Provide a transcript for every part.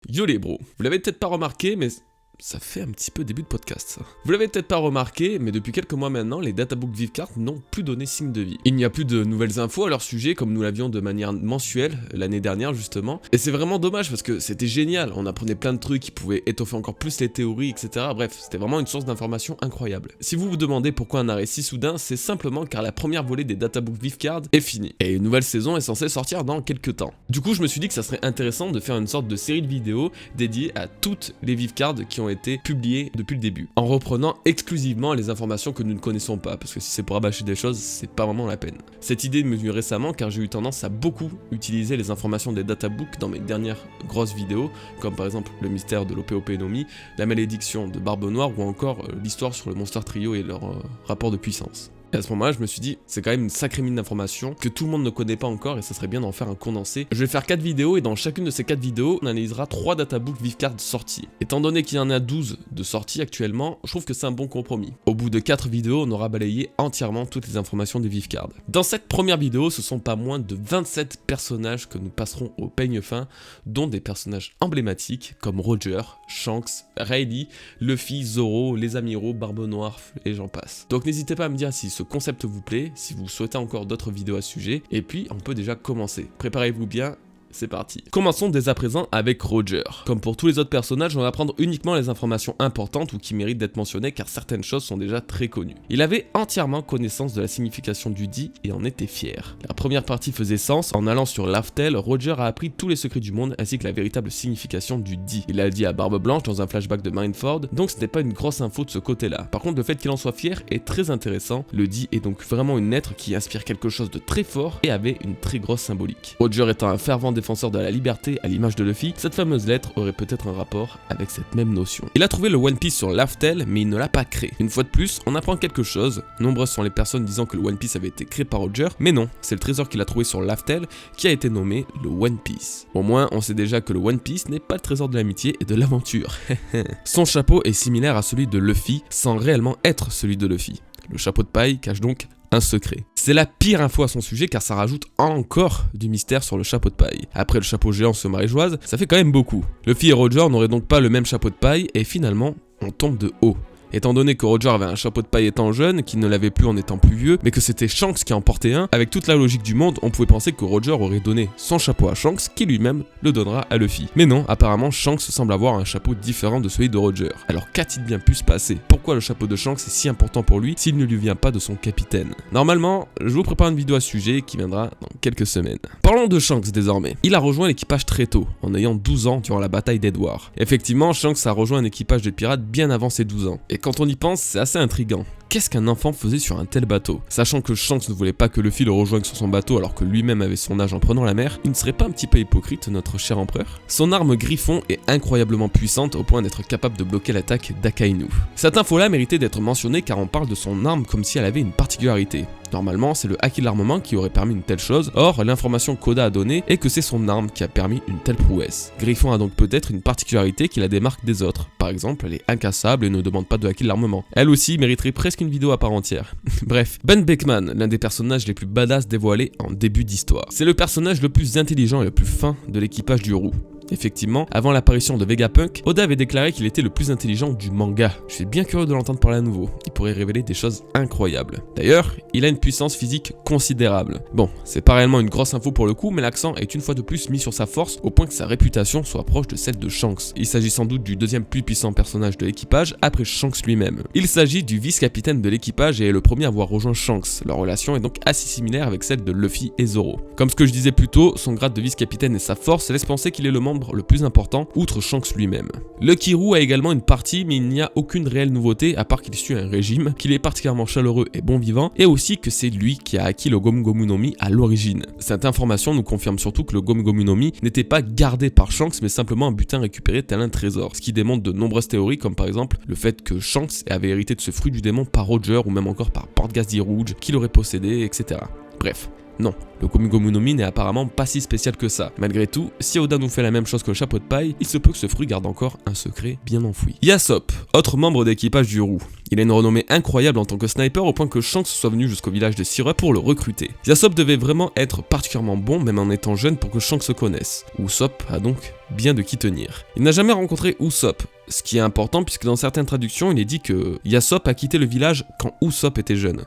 Yo les bros, vous l'avez peut-être pas remarqué, mais ça fait un petit peu début de podcast ça. Vous l'avez peut-être pas remarqué, mais depuis quelques mois maintenant, les databooks Vivecart n'ont plus donné signe de vie. Il n'y a plus de nouvelles infos à leur sujet, comme nous l'avions de manière mensuelle l'année dernière justement. Et c'est vraiment dommage parce que c'était génial, on apprenait plein de trucs qui pouvaient étoffer encore plus les théories, etc. Bref, c'était vraiment une source d'information incroyable. Si vous vous demandez pourquoi un arrêt si soudain, c'est simplement car la première volée des databooks Vivecart est finie. Et une nouvelle saison est censée sortir dans quelques temps. Du coup, je me suis dit que ça serait intéressant de faire une sorte de série de vidéos dédiées à toutes les Vivecart qui ont été publiées depuis le début, en reprenant exclusivement les informations que nous ne connaissons pas, parce que si c'est pour rabâcher des choses, c'est pas vraiment la peine. Cette idée m'est venue récemment car j'ai eu tendance à beaucoup utiliser les informations des databooks dans mes dernières grosses vidéos, comme par exemple le mystère de l'OPOP Nomi, la malédiction de Barbe Noire ou encore l'histoire sur le Monster Trio et leur rapport de puissance. Et à ce moment-là, je me suis dit, c'est quand même une sacrée mine d'informations que tout le monde ne connaît pas encore et ça serait bien d'en faire un condensé. Je vais faire 4 vidéos et dans chacune de ces 4 vidéos, on analysera 3 databooks Vivecart sortis. Étant donné qu'il y en a 12 de sorties actuellement, je trouve que c'est un bon compromis. Au bout de 4 vidéos, on aura balayé entièrement toutes les informations des Vivecart. Dans cette première vidéo, ce sont pas moins de 27 personnages que nous passerons au peigne fin, dont des personnages emblématiques comme Roger, Shanks, Riley, Luffy, Zoro, les Amiraux, Barbe Noire et j'en passe. Donc n'hésitez pas à me dire si ce concept vous plaît, si vous souhaitez encore d'autres vidéos à ce sujet, et puis on peut déjà commencer. Préparez-vous bien. C'est parti. Commençons dès à présent avec Roger. Comme pour tous les autres personnages, on va prendre uniquement les informations importantes ou qui méritent d'être mentionnées car certaines choses sont déjà très connues. Il avait entièrement connaissance de la signification du dit et en était fier. La première partie faisait sens, en allant sur Laftel, Roger a appris tous les secrets du monde ainsi que la véritable signification du dit. Il l'a dit à Barbe Blanche dans un flashback de Marineford, donc ce n'est pas une grosse info de ce côté-là. Par contre, le fait qu'il en soit fier est très intéressant. Le dit est donc vraiment une lettre qui inspire quelque chose de très fort et avait une très grosse symbolique. Roger étant un fervent défenseur de la liberté à l'image de Luffy, cette fameuse lettre aurait peut-être un rapport avec cette même notion. Il a trouvé le One Piece sur Laftel, mais il ne l'a pas créé. Une fois de plus, on apprend quelque chose. Nombreuses sont les personnes disant que le One Piece avait été créé par Roger, mais non, c'est le trésor qu'il a trouvé sur Laftel qui a été nommé le One Piece. Au moins, on sait déjà que le One Piece n'est pas le trésor de l'amitié et de l'aventure. Son chapeau est similaire à celui de Luffy, sans réellement être celui de Luffy. Le chapeau de paille cache donc un secret. C'est la pire info à son sujet car ça rajoute encore du mystère sur le chapeau de paille. Après le chapeau géant se maréjoise, ça fait quand même beaucoup. Luffy et Roger n'auraient donc pas le même chapeau de paille et finalement, on tombe de haut. Étant donné que Roger avait un chapeau de paille étant jeune, qu'il ne l'avait plus en étant plus vieux, mais que c'était Shanks qui en portait un, avec toute la logique du monde, on pouvait penser que Roger aurait donné son chapeau à Shanks, qui lui-même le donnera à Luffy. Mais non, apparemment Shanks semble avoir un chapeau différent de celui de Roger. Alors qu'a-t-il bien pu se passer? Pourquoi le chapeau de Shanks est si important pour lui s'il ne lui vient pas de son capitaine? Normalement, je vous prépare une vidéo à ce sujet qui viendra dans quelques semaines. Parlons de Shanks désormais. Il a rejoint l'équipage très tôt, en ayant 12 ans durant la bataille d'Edward. Effectivement, Shanks a rejoint un équipage de pirates bien avant ses 12 ans. Et quand on y pense, c'est assez intriguant. Qu'est-ce qu'un enfant faisait sur un tel bateau? Sachant que Shanks ne voulait pas que Luffy le rejoigne sur son bateau alors que lui-même avait son âge en prenant la mer, il ne serait pas un petit peu hypocrite notre cher empereur? Son arme Griffon est incroyablement puissante au point d'être capable de bloquer l'attaque d'Akainu. Cette info-là méritait d'être mentionnée car on parle de son arme comme si elle avait une particularité. Normalement, c'est le haki de l'armement qui aurait permis une telle chose, or l'information qu'Oda a donnée est que c'est son arme qui a permis une telle prouesse. Griffon a donc peut-être une particularité qui la démarque des autres. Par exemple, elle est incassable et ne demande pas de haki de l'armement. Elle aussi mériterait presque une vidéo à part entière. Bref, Ben Beckman, l'un des personnages les plus badass dévoilés en début d'histoire. C'est le personnage le plus intelligent et le plus fin de l'équipage du Roux. Effectivement, avant l'apparition de Vegapunk, Oda avait déclaré qu'il était le plus intelligent du manga. Je suis bien curieux de l'entendre parler à nouveau, il pourrait révéler des choses incroyables. D'ailleurs, il a une puissance physique considérable. Bon, c'est pas réellement une grosse info pour le coup, mais l'accent est une fois de plus mis sur sa force au point que sa réputation soit proche de celle de Shanks. Il s'agit sans doute du deuxième plus puissant personnage de l'équipage après Shanks lui-même. Il s'agit du vice-capitaine de l'équipage et est le premier à avoir rejoint Shanks. Leur relation est donc assez similaire avec celle de Luffy et Zoro. Comme ce que je disais plus tôt, son grade de vice-capitaine et sa force laissent penser qu'il est le membre le plus important, outre Shanks lui-même. Lucky Roux a également une partie, mais il n'y a aucune réelle nouveauté à part qu'il suit un régime, qu'il est particulièrement chaleureux et bon vivant, et aussi que c'est lui qui a acquis le Gomu Gomu no Mi à l'origine. Cette information nous confirme surtout que le Gomu Gomu no Mi n'était pas gardé par Shanks, mais simplement un butin récupéré tel un trésor, ce qui démontre de nombreuses théories, comme par exemple le fait que Shanks avait hérité de ce fruit du démon par Roger, ou même encore par Portgas Rouge, qui l'aurait possédé, etc. Bref. Non, le Gomu Gomu no Mi n'est apparemment pas si spécial que ça. Malgré tout, si Oda nous fait la même chose que le chapeau de paille, il se peut que ce fruit garde encore un secret bien enfoui. Yasop, autre membre d'équipage du Roux. Il a une renommée incroyable en tant que sniper au point que Shanks soit venu jusqu'au village de Syrup pour le recruter. Yasop devait vraiment être particulièrement bon même en étant jeune pour que Shanks se connaisse. Usopp a donc bien de qui tenir. Il n'a jamais rencontré Usopp, ce qui est important puisque dans certaines traductions il est dit que Yasop a quitté le village quand Usopp était jeune.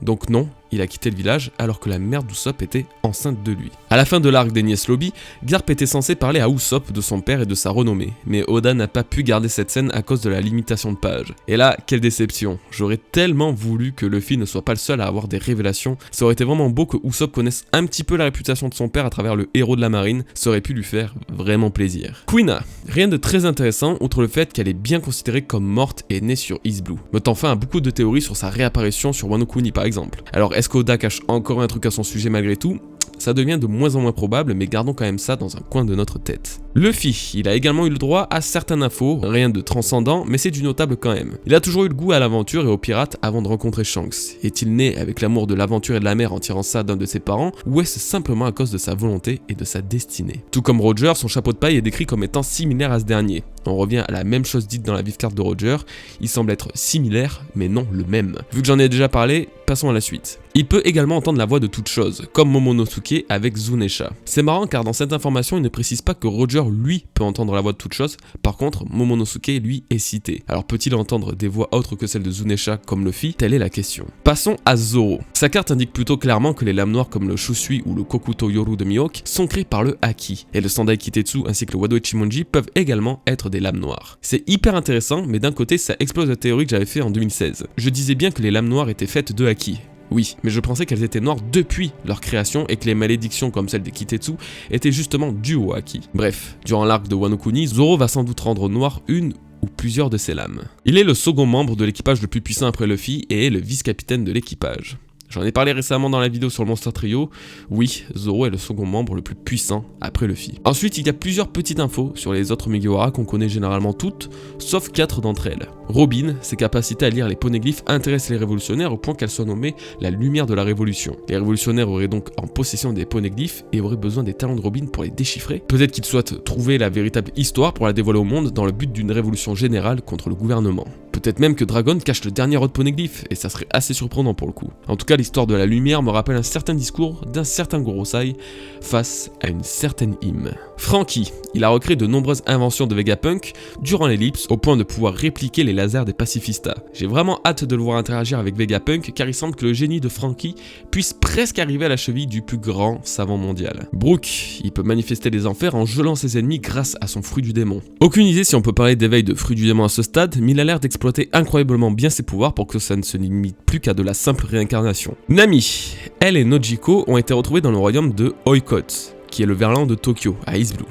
Donc non, il a quitté le village alors que la mère d'Usopp était enceinte de lui. À la fin de l'arc d'Enies Lobby, Garp était censé parler à Usopp de son père et de sa renommée, mais Oda n'a pas pu garder cette scène à cause de la limitation de pages. Et là, quelle déception, j'aurais tellement voulu que Luffy ne soit pas le seul à avoir des révélations, ça aurait été vraiment beau que Usopp connaisse un petit peu la réputation de son père à travers le héros de la marine, ça aurait pu lui faire vraiment plaisir. Kuina, rien de très intéressant outre le fait qu'elle est bien considérée comme morte et née sur East Blue. Notant fin à beaucoup de théories sur sa réapparition sur Wano Kuni par exemple. Alors est-ce qu'Oda cache encore un truc à son sujet malgré tout ? Ça devient de moins en moins probable, mais gardons quand même ça dans un coin de notre tête. Luffy, il a également eu le droit à certaines infos, rien de transcendant, mais c'est du notable quand même. Il a toujours eu le goût à l'aventure et aux pirates avant de rencontrer Shanks. Est-il né avec l'amour de l'aventure et de la mer en tirant ça d'un de ses parents, ou est-ce simplement à cause de sa volonté et de sa destinée? Tout comme Roger, son chapeau de paille est décrit comme étant similaire à ce dernier. On revient à la même chose dite dans la Vivecard de Roger, il semble être similaire, mais non le même. Vu que j'en ai déjà parlé, passons à la suite. Il peut également entendre la voix de toute chose, comme Momonosuke avec Zunesha. C'est marrant car dans cette information, il ne précise pas que Roger, lui, peut entendre la voix de toute chose, par contre, Momonosuke, lui, est cité. Alors peut-il entendre des voix autres que celles de Zunesha comme Luffy? Telle est la question. Passons à Zoro. Sa carte indique plutôt clairement que les lames noires comme le Shusui ou le Kokuto Yoru de Mihawk sont créées par le Haki, et le Sandai Kitetsu ainsi que le Wado Ichimonji peuvent également être des lames noires. C'est hyper intéressant, mais d'un côté, ça explose la théorie que j'avais fait en 2016. Je disais bien que les lames noires étaient faites de Haki. Oui, mais je pensais qu'elles étaient noires depuis leur création et que les malédictions comme celle des Kitetsu étaient justement dues au Haki. Bref, durant l'arc de Wano Kuni, Zoro va sans doute rendre noire une ou plusieurs de ses lames. Il est le second membre de l'équipage le plus puissant après Luffy et est le vice-capitaine de l'équipage. J'en ai parlé récemment dans la vidéo sur le Monster Trio, oui, Zoro est le second membre le plus puissant après Luffy. Ensuite, il y a plusieurs petites infos sur les autres Mugiwara qu'on connaît généralement toutes, sauf 4 d'entre elles. Robin, ses capacités à lire les poneglyphes intéressent les révolutionnaires au point qu'elle soit nommée la lumière de la révolution. Les révolutionnaires auraient donc en possession des poneglyphes et auraient besoin des talents de Robin pour les déchiffrer. Peut-être qu'ils souhaitent trouver la véritable histoire pour la dévoiler au monde dans le but d'une révolution générale contre le gouvernement. Peut-être même que Dragon cache le dernier autre poneglyphe, et ça serait assez surprenant pour le coup. En tout cas, l'histoire de la lumière me rappelle un certain discours d'un certain Gorosei face à une certaine hymne. Franky, il a recréé de nombreuses inventions de Vegapunk durant l'ellipse au point de pouvoir répliquer les lasers des pacifistas. J'ai vraiment hâte de le voir interagir avec Vegapunk car il semble que le génie de Franky puisse presque arriver à la cheville du plus grand savant mondial. Brook, il peut manifester les enfers en gelant ses ennemis grâce à son fruit du démon. Aucune idée si on peut parler d'éveil de fruit du démon à ce stade, mais il a l'air d'exploiter incroyablement bien ses pouvoirs pour que ça ne se limite plus qu'à de la simple réincarnation. Nami, elle et Nojiko ont été retrouvés dans le royaume de Oikot, qui est le verlan de Tokyo, à East Blue.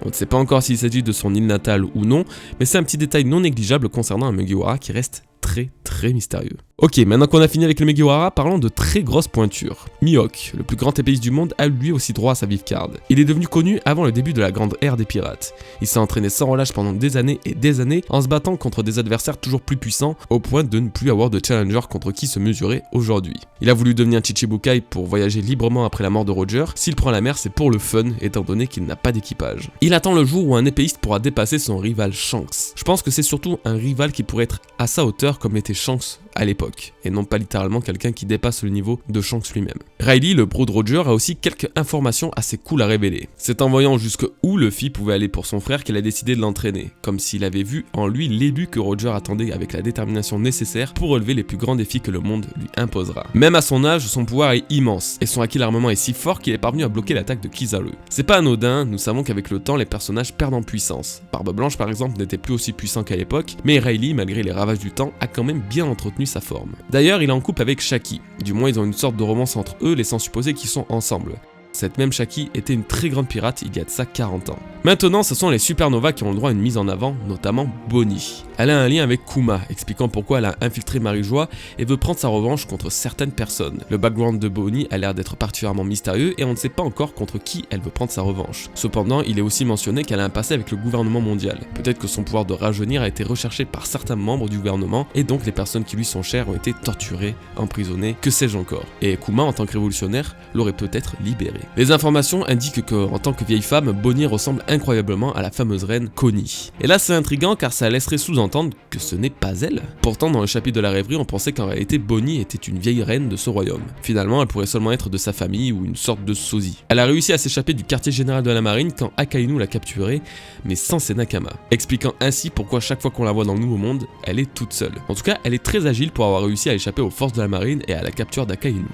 On ne sait pas encore s'il s'agit de son île natale ou non, mais c'est un petit détail non négligeable concernant un Mugiwara qui reste très mystérieux. Ok, maintenant qu'on a fini avec le Mugiwara, parlons de très grosses pointures. Mihawk, le plus grand épéiste du monde, a lui aussi droit à sa Vivecard. Il est devenu connu avant le début de la grande ère des pirates. Il s'est entraîné sans relâche pendant des années et des années en se battant contre des adversaires toujours plus puissants au point de ne plus avoir de challenger contre qui se mesurer aujourd'hui. Il a voulu devenir Chichibukai pour voyager librement après la mort de Roger. S'il prend la mer, c'est pour le fun étant donné qu'il n'a pas d'équipage. Il attend le jour où un épéiste pourra dépasser son rival Shanks. Je pense que c'est surtout un rival qui pourrait être à sa hauteur comme l'était Shanks à l'époque, et non pas littéralement quelqu'un qui dépasse le niveau de Shanks lui-même. Riley, le bro de Roger, a aussi quelques informations assez cool à révéler. C'est en voyant jusqu'où Luffy pouvait aller pour son frère qu'il a décidé de l'entraîner, comme s'il avait vu en lui l'élu que Roger attendait avec la détermination nécessaire pour relever les plus grands défis que le monde lui imposera. Même à son âge, son pouvoir est immense, et son acquis d'armement est si fort qu'il est parvenu à bloquer l'attaque de Kizaru. C'est pas anodin, nous savons qu'avec le temps, les personnages perdent en puissance. Barbe Blanche par exemple n'était plus aussi puissant qu'à l'époque, mais Riley, malgré les ravages du temps, a quand même bien entretenu sa forme. D'ailleurs, il est en couple avec Shaki, du moins ils ont une sorte de romance entre eux, laissant supposer qu'ils sont ensemble. Cette même Shaki était une très grande pirate il y a de ça 40 ans. Maintenant, ce sont les supernovas qui ont le droit à une mise en avant, notamment Bonnie. Elle a un lien avec Kuma, expliquant pourquoi elle a infiltré Marie-Joie et veut prendre sa revanche contre certaines personnes. Le background de Bonnie a l'air d'être particulièrement mystérieux et on ne sait pas encore contre qui elle veut prendre sa revanche. Cependant, il est aussi mentionné qu'elle a un passé avec le gouvernement mondial. Peut-être que son pouvoir de rajeunir a été recherché par certains membres du gouvernement et donc les personnes qui lui sont chères ont été torturées, emprisonnées, que sais-je encore. Et Kuma, en tant que révolutionnaire, l'aurait peut-être libéré. Les informations indiquent qu'en tant que vieille femme, Bonnie ressemble incroyablement à la fameuse reine Connie. Et là c'est intriguant car ça laisserait sous-entendre que ce n'est pas elle. Pourtant dans le chapitre de la rêverie on pensait qu'en réalité Bonnie était une vieille reine de ce royaume. Finalement elle pourrait seulement être de sa famille ou une sorte de sosie. Elle a réussi à s'échapper du quartier général de la marine quand Akainu l'a capturée, mais sans ses Nakama, expliquant ainsi pourquoi chaque fois qu'on la voit dans le Nouveau Monde, elle est toute seule. En tout cas elle est très agile pour avoir réussi à échapper aux forces de la marine et à la capture d'Akainu.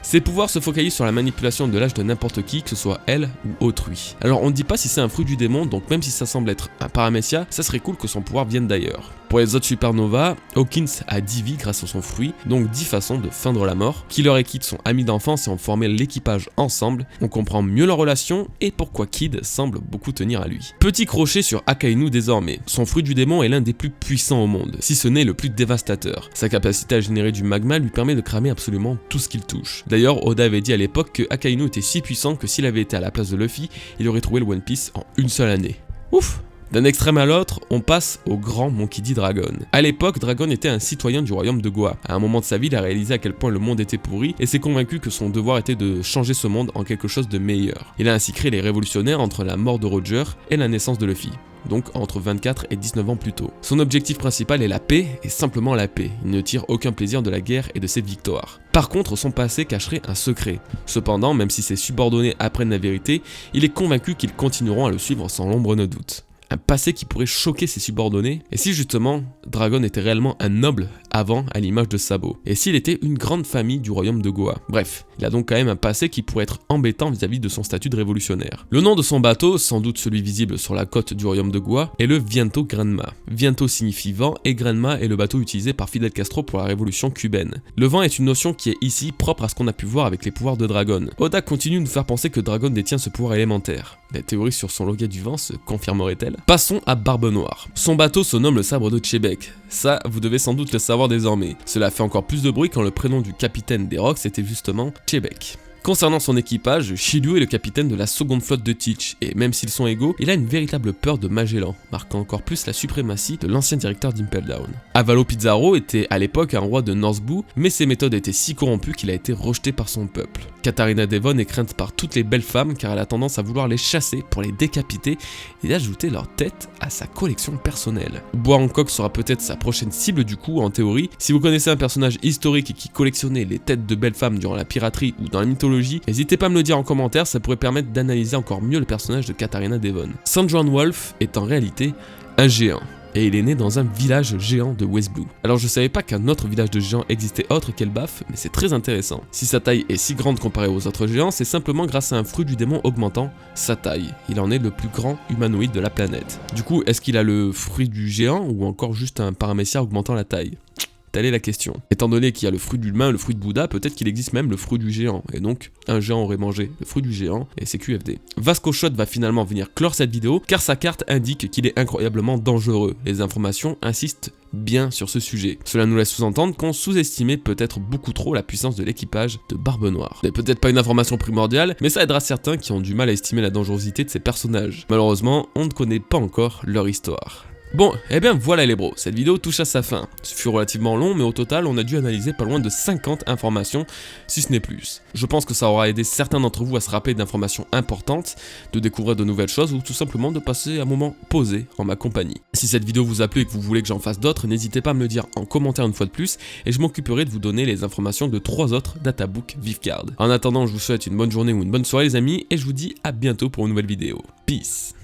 Ses pouvoirs se focalisent sur la manipulation de l'âge de n'importe qui, que ce soit elle ou autrui. Alors on ne dit pas si c'est un fruit du démon, donc même si ça semble être un paramécia, ça serait cool que son pouvoir vienne d'ailleurs. Pour les autres supernovas, Hawkins a 10 vies grâce à son fruit, donc 10 façons de feindre la mort. Killer et Kid sont amis d'enfance et ont formé l'équipage ensemble, on comprend mieux leur relation et pourquoi Kid semble beaucoup tenir à lui. Petit crochet sur Akainu désormais, son fruit du démon est l'un des plus puissants au monde, si ce n'est le plus dévastateur. Sa capacité à générer du magma lui permet de cramer absolument tout ce qu'il touche. D'ailleurs, Oda avait dit à l'époque que Akainu était si puissant que s'il avait été à la place de Luffy, il aurait trouvé le One Piece en une seule année. Ouf! D'un extrême à l'autre, on passe au grand Monkey D. Dragon. A l'époque, Dragon était un citoyen du royaume de Goa. À un moment de sa vie, il a réalisé à quel point le monde était pourri et s'est convaincu que son devoir était de changer ce monde en quelque chose de meilleur. Il a ainsi créé les révolutionnaires entre la mort de Roger et la naissance de Luffy. Donc entre 24 et 19 ans plus tôt. Son objectif principal est la paix, et simplement la paix. Il ne tire aucun plaisir de la guerre et de ses victoires. Par contre, son passé cacherait un secret. Cependant, même si ses subordonnés apprennent la vérité, il est convaincu qu'ils continueront à le suivre sans l'ombre de doute. Un passé qui pourrait choquer ses subordonnés. Et si justement, Dragon était réellement un noble avant à l'image de Sabo. Et s'il était une grande famille du royaume de Goa. Bref, il a donc quand même un passé qui pourrait être embêtant vis-à-vis de son statut de révolutionnaire. Le nom de son bateau, sans doute celui visible sur la côte du royaume de Goa, est le Viento Granma. Viento signifie vent et Granma est le bateau utilisé par Fidel Castro pour la révolution cubaine. Le vent est une notion qui est ici propre à ce qu'on a pu voir avec les pouvoirs de Dragon. Oda continue de nous faire penser que Dragon détient ce pouvoir élémentaire. Les théories sur son logo du vent se confirmeraient-elles? Passons à Barbe Noire. Son bateau se nomme le Sabre de Chebek. Ça, vous devez sans doute le savoir désormais. Cela fait encore plus de bruit quand le prénom du capitaine des Rocks était justement Chebek. Concernant son équipage, Shiryu est le capitaine de la seconde flotte de Teach, et même s'ils sont égaux, il a une véritable peur de Magellan, marquant encore plus la suprématie de l'ancien directeur d'Impel Down. Avalo Pizarro était à l'époque un roi de North Blue, mais ses méthodes étaient si corrompues qu'il a été rejeté par son peuple. Katarina Devon est crainte par toutes les belles femmes car elle a tendance à vouloir les chasser pour les décapiter et ajouter leur tête à sa collection personnelle. Bois Hancock sera peut-être sa prochaine cible du coup en théorie. Si vous connaissez un personnage historique qui collectionnait les têtes de belles femmes durant la piraterie ou dans la mythologie, n'hésitez pas à me le dire en commentaire, ça pourrait permettre d'analyser encore mieux le personnage de Katarina Devon. San Juan Wolf est en réalité un géant. Et il est né dans un village géant de West Blue. Alors je savais pas qu'un autre village de géants existait autre qu'Elbaf, mais c'est très intéressant. Si sa taille est si grande comparée aux autres géants, c'est simplement grâce à un fruit du démon augmentant sa taille. Il en est le plus grand humanoïde de la planète. Du coup, est-ce qu'il a le fruit du géant ou encore juste un paramécia augmentant la taille ? Telle est la question. Étant donné qu'il y a le fruit d'humain, le fruit de Bouddha, peut-être qu'il existe même le fruit du géant, et donc un géant aurait mangé le fruit du géant, et c'est QFD. Vasco Shot va finalement venir clore cette vidéo, car sa carte indique qu'il est incroyablement dangereux. Les informations insistent bien sur ce sujet. Cela nous laisse sous-entendre qu'on sous-estimait peut-être beaucoup trop la puissance de l'équipage de Barbe Noire. C'est peut-être pas une information primordiale, mais ça aidera certains qui ont du mal à estimer la dangerosité de ces personnages. Malheureusement, on ne connaît pas encore leur histoire. Bon, et bien voilà les bros, cette vidéo touche à sa fin. Ce fut relativement long, mais au total, on a dû analyser pas loin de 50 informations, si ce n'est plus. Je pense que ça aura aidé certains d'entre vous à se rappeler d'informations importantes, de découvrir de nouvelles choses, ou tout simplement de passer un moment posé en ma compagnie. Si cette vidéo vous a plu et que vous voulez que j'en fasse d'autres, n'hésitez pas à me le dire en commentaire une fois de plus, et je m'occuperai de vous donner les informations de 3 autres databooks Vivecard. En attendant, je vous souhaite une bonne journée ou une bonne soirée les amis, et je vous dis à bientôt pour une nouvelle vidéo. Peace.